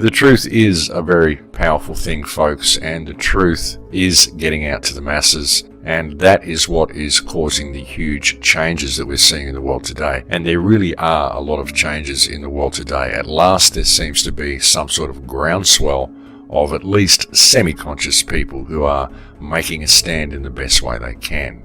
The truth is a very powerful thing, folks, and the truth is getting out to the masses, and that is what is causing the huge changes that we're seeing in the world today. And there really are a lot of changes in the world today. At last, there seems to be some sort of groundswell of at least semi-conscious people who are making a stand in the best way they can.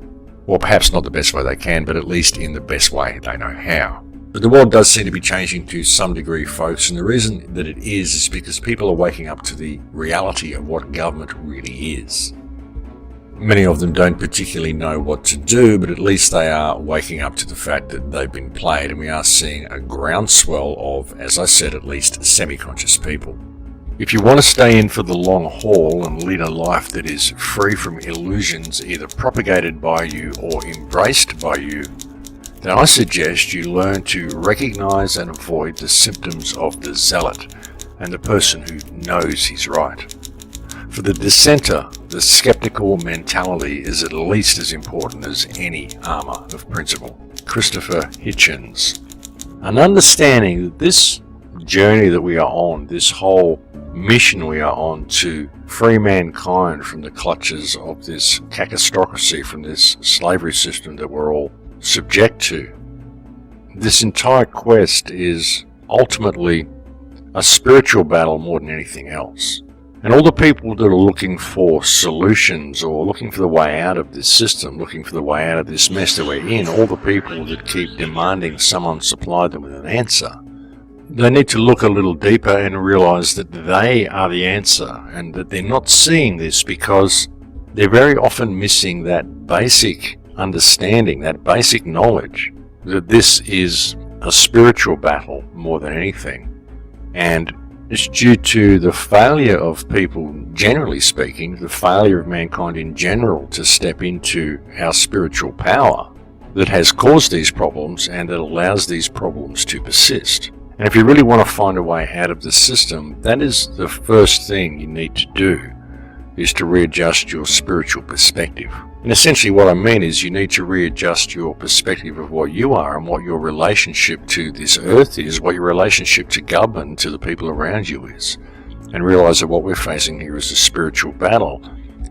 Or perhaps not the best way they can, but at least in the best way they know how. But the world does seem to be changing to some degree, folks, and the reason that it is because people are waking up to the reality of what government really is. Many of them don't particularly know what to do, but at least they are waking up to the fact that they've been played, and we are seeing a groundswell of, as I said, at least semi-conscious people. If you want to stay in for the long haul and lead a life that is free from illusions either propagated by you or embraced by you, then I suggest you learn to recognize and avoid the symptoms of the zealot and the person who knows he's right. For the dissenter, the skeptical mentality is at least as important as any armor of principle. Christopher Hitchens. An understanding that this journey that we are on, this whole mission we are on to free mankind from the clutches of this cacistocracy, from this slavery system that we're all subject to. This entire quest is ultimately a spiritual battle more than anything else. And all the people that are looking for solutions or looking for the way out of this system, looking for the way out of this mess that we're in, all the people that keep demanding someone supply them with an answer, they need to look a little deeper and realize that they are the answer and that they're not seeing this because they're very often missing that basic understanding, that basic knowledge that this is a spiritual battle more than anything. And it's due to the failure of people, generally speaking, the failure of mankind in general to step into our spiritual power that has caused these problems and that allows these problems to persist. And if you really want to find a way out of the system, that is the first thing you need to do, is to readjust your spiritual perspective. And essentially what I mean is you need to readjust your perspective of what you are and what your relationship to this earth is, what your relationship to government, to the people around you is. And realize that what we're facing here is a spiritual battle.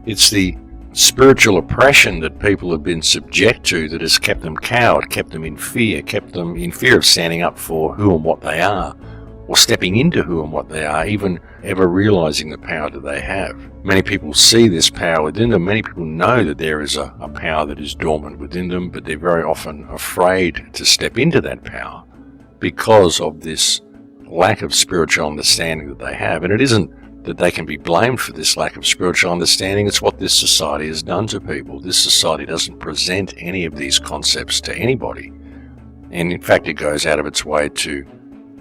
It's the spiritual oppression that people have been subject to that has kept them cowed, kept them in fear of standing up for who and what they are, or stepping into who and what they are, even ever realizing the power that they have. Many people see this power within them. Many people know that there is a power that is dormant within them, but they're very often afraid to step into that power because of this lack of spiritual understanding that they have. And it isn't that they can be blamed for this lack of spiritual understanding. It's what this society has done to people. This society doesn't present any of these concepts to anybody. And in fact, it goes out of its way to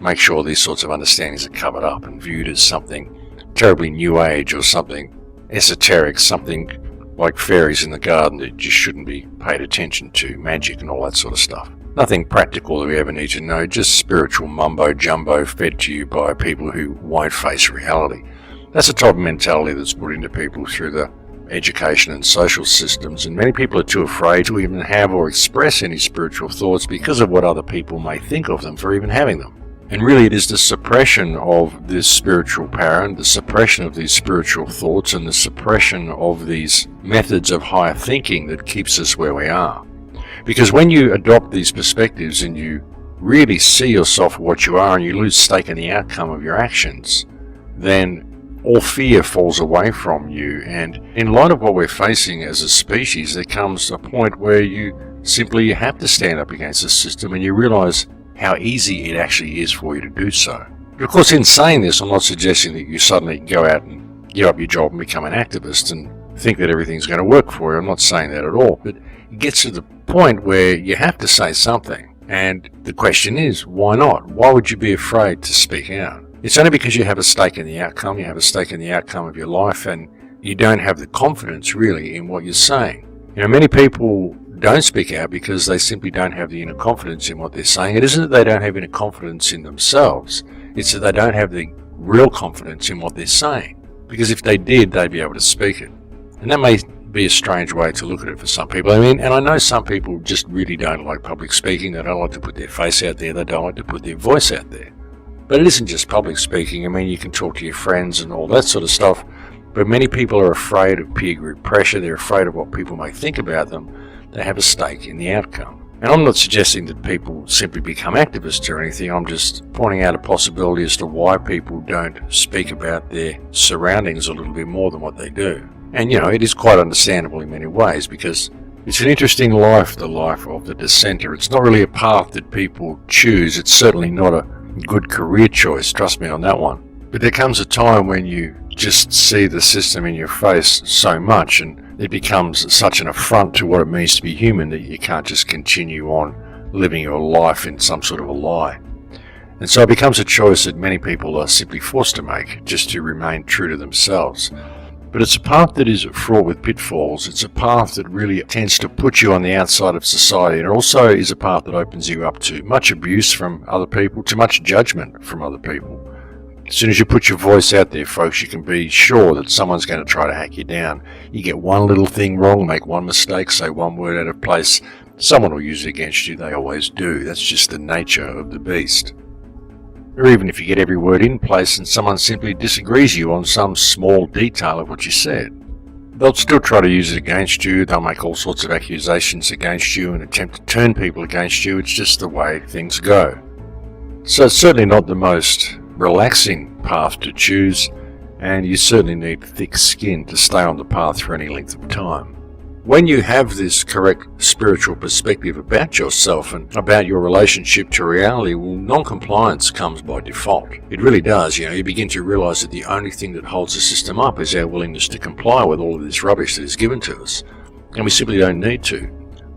make sure these sorts of understandings are covered up and viewed as something terribly new age or something esoteric, something like fairies in the garden that just shouldn't be paid attention to, magic and all that sort of stuff. Nothing practical that we ever need to know, just spiritual mumbo-jumbo fed to you by people who won't face reality. That's the type of mentality that's put into people through the education and social systems, and many people are too afraid to even have or express any spiritual thoughts because of what other people may think of them for even having them. And really it is the suppression of this spiritual power and the suppression of these spiritual thoughts and the suppression of these methods of higher thinking that keeps us where we are. Because when you adopt these perspectives and you really see yourself for what you are and you lose stake in the outcome of your actions, then all fear falls away from you. And in light of what we're facing as a species, there comes a point where you simply have to stand up against the system and you realize how easy it actually is for you to do so. But of course, in saying this, I'm not suggesting that you suddenly go out and give up your job and become an activist and think that everything's going to work for you. I'm not saying that at all. But it gets to the point where you have to say something. And the question is, why not? Why would you be afraid to speak out? It's only because you have a stake in the outcome, you have a stake in the outcome of your life, and you don't have the confidence really in what you're saying. You know, many people don't speak out because they simply don't have the inner confidence in what they're saying. It isn't that they don't have inner confidence in themselves, it's that they don't have the real confidence in what they're saying. Because if they did, they'd be able to speak it. And that may be a strange way to look at it for some people. I mean, and I know some people just really don't like public speaking. They don't like to put their face out there. They don't like to put their voice out there. But it isn't just public speaking. I mean, you can talk to your friends and all that sort of stuff, but many people are afraid of peer group pressure. They're afraid of what people may think about them. They have a stake in the outcome. And I'm not suggesting that people simply become activists or anything. I'm just pointing out a possibility as to why people don't speak about their surroundings a little bit more than what they do. And, it is quite understandable in many ways, because it's an interesting life, the life of the dissenter. It's not really a path that people choose. It's certainly not a good career choice, trust me on that one. But there comes a time when you just see the system in your face so much, and it becomes such an affront to what it means to be human, that you can't just continue on living your life in some sort of a lie. And so it becomes a choice that many people are simply forced to make, just to remain true to themselves. But it's a path that is fraught with pitfalls. It's a path that really tends to put you on the outside of society, and it also is a path that opens you up to much abuse from other people, to much judgment from other people. As soon as you put your voice out there, folks, you can be sure that someone's going to try to hack you down. You get one little thing wrong, make one mistake, say one word out of place, someone will use it against you. They always do. That's just the nature of the beast. Or even if you get every word in place and someone simply disagrees you on some small detail of what you said, they'll still try to use it against you. They'll make all sorts of accusations against you and attempt to turn people against you. It's just the way things go. So it's certainly not the most relaxing path to choose, and you certainly need thick skin to stay on the path for any length of time. When you have this correct spiritual perspective about yourself and about your relationship to reality, well, non-compliance comes by default. It really does. You begin to realize that the only thing that holds the system up is our willingness to comply with all of this rubbish that is given to us. And we simply don't need to.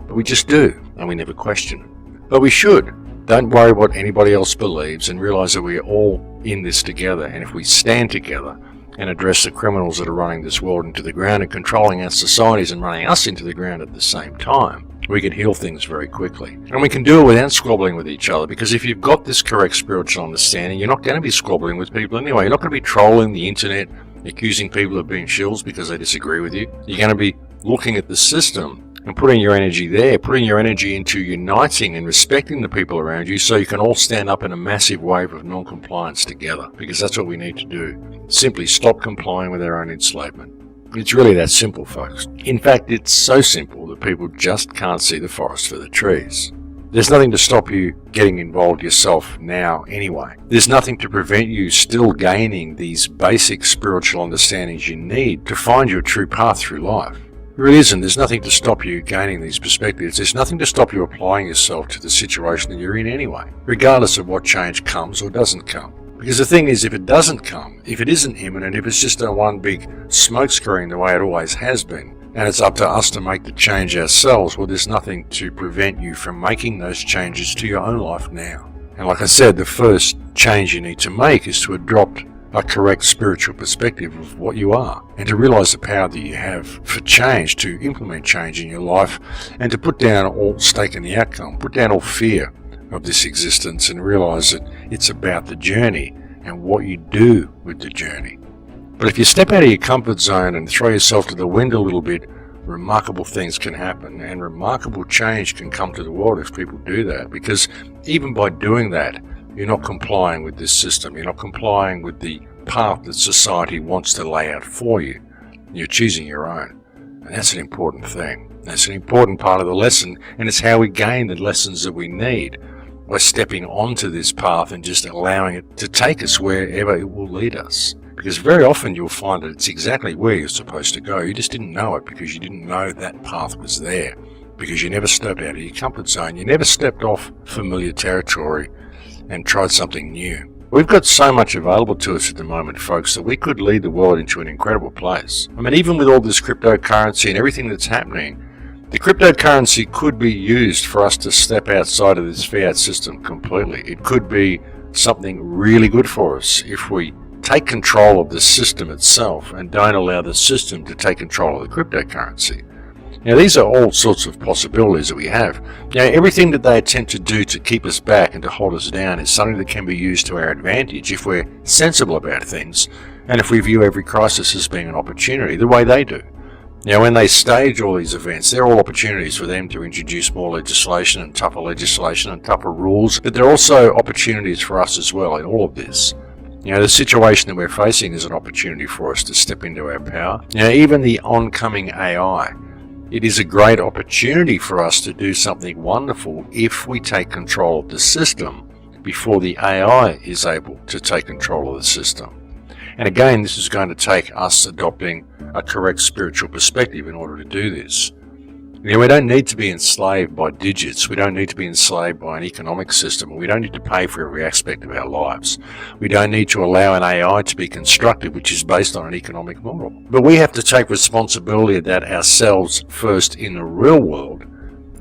But we just do, and we never question it. But we should. Don't worry what anybody else believes, and realize that we are all in this together. And if we stand together and address the criminals that are running this world into the ground and controlling our societies and running us into the ground at the same time, we can heal things very quickly. And we can do it without squabbling with each other, because if you've got this correct spiritual understanding, you're not going to be squabbling with people anyway. You're not going to be trolling the internet, accusing people of being shills because they disagree with you. You're going to be looking at the system and putting your energy there, putting your energy into uniting and respecting the people around you, so you can all stand up in a massive wave of non-compliance together, because that's what we need to do. Simply stop complying with our own enslavement. It's really that simple, folks. In fact, it's so simple that people just can't see the forest for the trees. There's nothing to stop you getting involved yourself now anyway. There's nothing to prevent you still gaining these basic spiritual understandings you need to find your true path through life. There really isn't. There's nothing to stop you gaining these perspectives. There's nothing to stop you applying yourself to the situation that you're in anyway, regardless of what change comes or doesn't come. Because the thing is, if it doesn't come, if it isn't imminent, if it's just a one big smokescreen the way it always has been, and it's up to us to make the change ourselves, well, there's nothing to prevent you from making those changes to your own life now. And like I said, the first change you need to make is to adopt a correct spiritual perspective of what you are, and to realize the power that you have for change, to implement change in your life, and to put down all stake in the outcome, put down all fear of this existence, and realize that it's about the journey and what you do with the journey. But if you step out of your comfort zone and throw yourself to the wind a little bit, remarkable things can happen, and remarkable change can come to the world if people do that, because even by doing that, you're not complying with this system. You're not complying with the path that society wants to lay out for you. You're choosing your own. And that's an important thing. That's an important part of the lesson, and it's how we gain the lessons that we need, by stepping onto this path and just allowing it to take us wherever it will lead us. Because very often you'll find that it's exactly where you're supposed to go. You just didn't know it because you didn't know that path was there, because you never stepped out of your comfort zone. You never stepped off familiar territory and tried something new. We've got so much available to us at the moment, folks, that we could lead the world into an incredible place. I mean, even with all this cryptocurrency and everything that's happening, the cryptocurrency could be used for us to step outside of this fiat system completely. It could be something really good for us if we take control of the system itself and don't allow the system to take control of the cryptocurrency. Now, these are all sorts of possibilities that we have. Now, everything that they attempt to do to keep us back and to hold us down is something that can be used to our advantage if we're sensible about things, and if we view every crisis as being an opportunity the way they do. Now, when they stage all these events, they're all opportunities for them to introduce more legislation and tougher rules, but they're also opportunities for us as well in all of this. The situation that we're facing is an opportunity for us to step into our power. Even the oncoming AI, it is a great opportunity for us to do something wonderful if we take control of the system before the AI is able to take control of the system. And again, this is going to take us adopting a correct spiritual perspective in order to do this. We don't need to be enslaved by digits. We don't need to be enslaved by an economic system. We don't need to pay for every aspect of our lives. We don't need to allow an AI to be constructed, which is based on an economic model. But we have to take responsibility of that ourselves first in the real world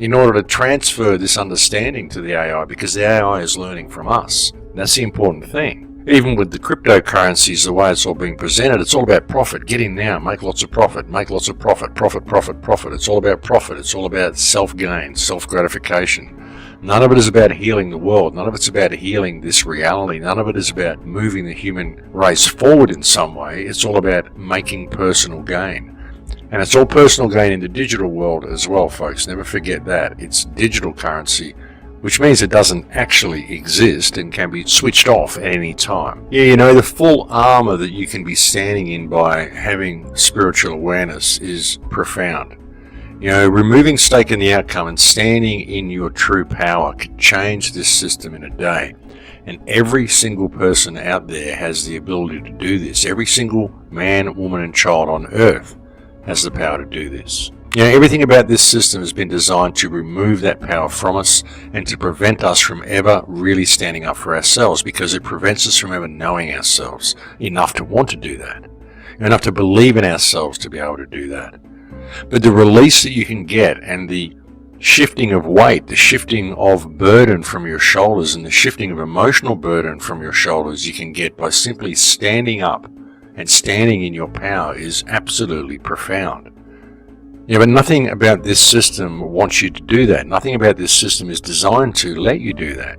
in order to transfer this understanding to the AI, because the AI is learning from us. That's the important thing. Even with the cryptocurrencies, the way it's all being presented, it's all about profit. Get in now, make lots of profit, profit. It's all about profit. It's all about self-gain, self-gratification. None of it is about healing the world. None of it's about healing this reality. None of it is about moving the human race forward in some way. It's all about making personal gain. And it's all personal gain in the digital world as well, folks. Never forget that. It's digital currency, which means it doesn't actually exist and can be switched off at any time. The full armor that you can be standing in by having spiritual awareness is profound. Removing stake in the outcome and standing in your true power can change this system in a day. And every single person out there has the ability to do this. Every single man, woman, and child on earth has the power to do this. Everything about this system has been designed to remove that power from us and to prevent us from ever really standing up for ourselves, because it prevents us from ever knowing ourselves enough to want to do that, enough to believe in ourselves to be able to do that. But the release that you can get and the shifting of weight, the shifting of burden from your shoulders and the shifting of emotional burden from your shoulders you can get by simply standing up and standing in your power is absolutely profound. But nothing about this system wants you to do that. Nothing about this system is designed to let you do that.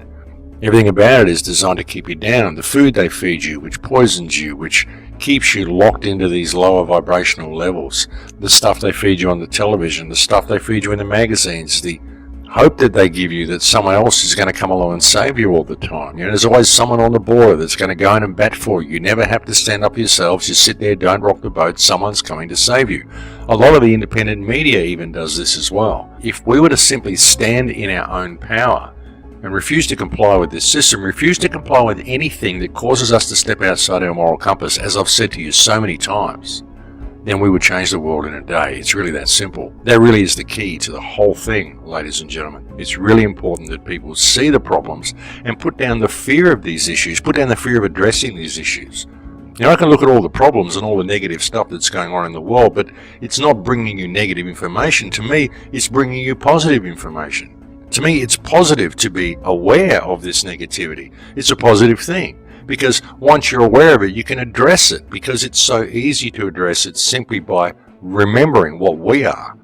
Everything about it is designed to keep you down. The food they feed you, which poisons you, which keeps you locked into these lower vibrational levels. The stuff they feed you on the television, the stuff they feed you in the magazines, the hope that they give you that someone else is going to come along and save you all the time. There's always someone on the border that's going to go in and bat for you. You never have to stand up yourselves. You sit there, don't rock the boat. Someone's coming to save you. A lot of the independent media even does this as well. If we were to simply stand in our own power and refuse to comply with this system, refuse to comply with anything that causes us to step outside our moral compass, as I've said to you so many times, then we would change the world in a day. It's really that simple. That really is the key to the whole thing, ladies and gentlemen. It's really important that people see the problems and put down the fear of these issues, put down the fear of addressing these issues. I can look at all the problems and all the negative stuff that's going on in the world, but it's not bringing you negative information. To me, it's bringing you positive information. To me, it's positive to be aware of this negativity. It's a positive thing. Because once you're aware of it, you can address it, because it's so easy to address it simply by remembering what we are.